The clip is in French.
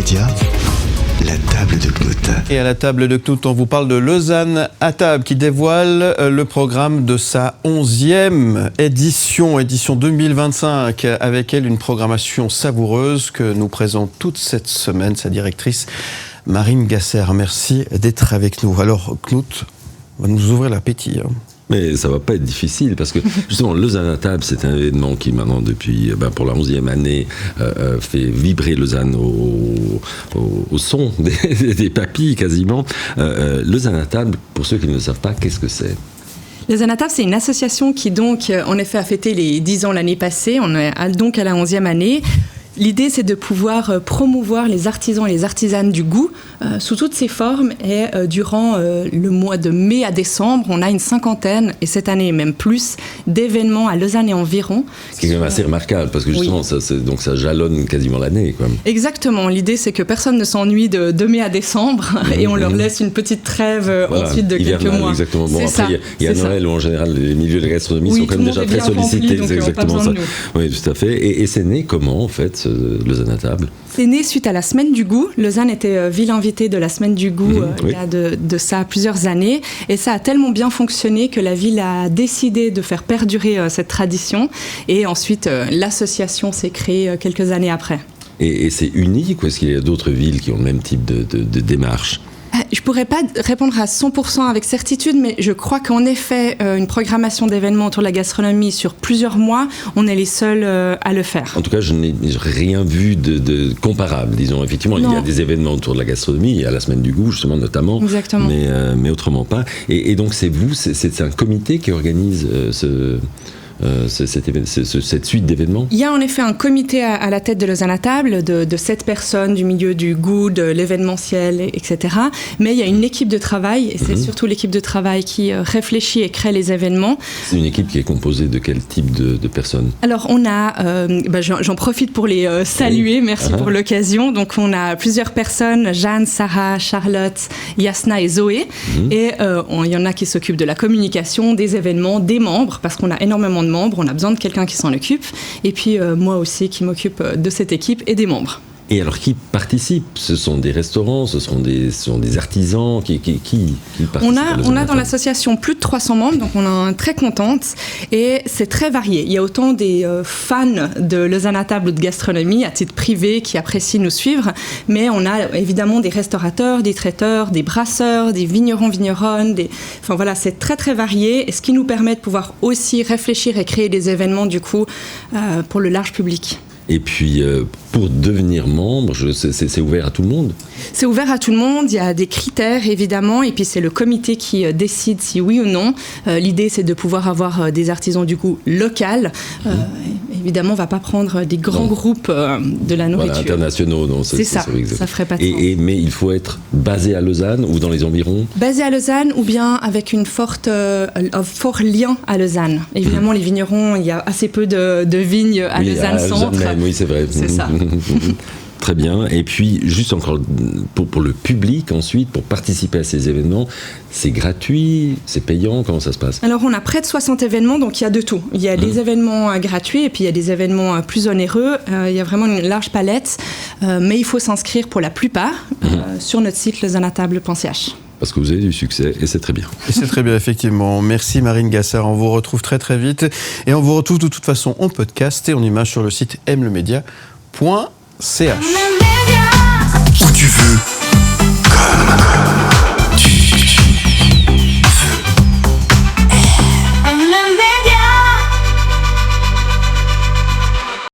Média, la table de Knut. Et à la table de Knut, on vous parle de Lausanne à table qui dévoile le programme de sa 11e édition 2025. Avec elle, une programmation savoureuse que nous présente toute cette semaine sa directrice Marine Gasser. Merci d'être avec nous. Alors Knut, on va nous ouvrir l'appétit. Mais ça va pas être difficile parce que justement Lausanne à table, c'est un événement qui maintenant depuis pour la 11e année fait vibrer Lausanne au son des papilles quasiment. Lausanne à table, pour ceux qui ne le savent pas, qu'est-ce que c'est ? Lausanne à table, c'est une association qui donc en effet a fêté les 10 ans l'année passée. On est donc à la 11e année. L'idée, c'est de pouvoir promouvoir les artisans et les artisanes du goût sous toutes ses formes. Et durant le mois de mai à décembre, on a une cinquantaine, et cette année même plus, d'événements à Lausanne et environ. Ce qui est quand même assez remarquable, parce que justement, oui. ça jalonne quasiment l'année. Quoi. Exactement. L'idée, c'est que personne ne s'ennuie de mai à décembre, et on leur laisse une petite trêve ensuite de quelques mois. Exactement. Bon, après, il y a Noël où en général, les milieux de la gastronomie sont quand même déjà très sollicités. C'est exactement ça. Oui, tout à fait. Et c'est né comment, en fait, Lausanne à table ? C'est né suite à la Semaine du Goût. Lausanne était ville invitée de la Semaine du Goût il y a de ça plusieurs années. Et ça a tellement bien fonctionné que la ville a décidé de faire perdurer cette tradition. Et ensuite, l'association s'est créée quelques années après. Et c'est unique ou est-ce qu'il y a d'autres villes qui ont le même type de démarche ? Je ne pourrais pas répondre à 100% avec certitude, mais je crois qu'en effet, une programmation d'événements autour de la gastronomie sur plusieurs mois, on est les seuls à le faire. En tout cas, je n'ai rien vu de comparable, disons. Effectivement, il y a des événements autour de la gastronomie, il y a la Semaine du Goût, justement, notamment. Exactement. Mais autrement pas. Et donc, c'est un comité qui organise cette suite d'événements ? Il y a en effet un comité à la tête de Lausanne à table de 7 personnes du milieu du goût, de l'événementiel, etc. Mais il y a une équipe de travail, et c'est surtout l'équipe de travail qui réfléchit et crée les événements. C'est une équipe qui est composée de quel type de personnes ? Alors on a, j'en profite pour les saluer, merci pour l'occasion. Donc on a plusieurs personnes, Jeanne, Sarah, Charlotte, Yasna et Zoé. Et il y en a qui s'occupent de la communication, des événements, des membres, parce qu'on a énormément de membres, on a besoin de quelqu'un qui s'en occupe, et puis moi aussi qui m'occupe de cette équipe et des membres. Et alors, qui participe ? Ce sont des restaurants, ce sont des artisans, qui participent ? On a dans l'association plus de 300 membres, donc on est très contente, et c'est très varié. Il y a autant des fans de Lausanne à table ou de gastronomie à titre privé qui apprécient nous suivre, mais on a évidemment des restaurateurs, des traiteurs, des brasseurs, des vignerons-vigneronnes, enfin voilà, c'est très très varié, et ce qui nous permet de pouvoir aussi réfléchir et créer des événements du coup pour le large public. Et puis, pour devenir membre, c'est ouvert à tout le monde ? C'est ouvert à tout le monde, il y a des critères évidemment, et puis c'est le comité qui décide si oui ou non. L'idée, c'est de pouvoir avoir des artisans du goût local. Évidemment, on ne va pas prendre des grands groupes de la nourriture. Voilà, internationaux, non, c'est ça ferait pas de sens. Mais il faut être basé à Lausanne ou dans les environs ? Basé à Lausanne ou bien avec un fort lien à Lausanne. Évidemment, les vignerons, il y a assez peu de vignes à Lausanne-Centre. Oui, c'est vrai. C'est ça. Très bien. Et puis, juste encore, pour le public, ensuite, pour participer à ces événements, c'est gratuit, c'est payant, comment ça se passe ? Alors, on a près de 60 événements, donc il y a de tout. Il y a des événements gratuits et puis il y a des événements plus onéreux. Il y a vraiment une large palette, mais il faut s'inscrire pour la plupart sur notre site lausanneatable.ch. Parce que vous avez du succès, et c'est très bien. Et c'est très bien, effectivement. Merci Marine Gasser, on vous retrouve très très vite. Et on vous retrouve de toute façon en podcast et en image sur le site mlemedia.ch. Où tu veux,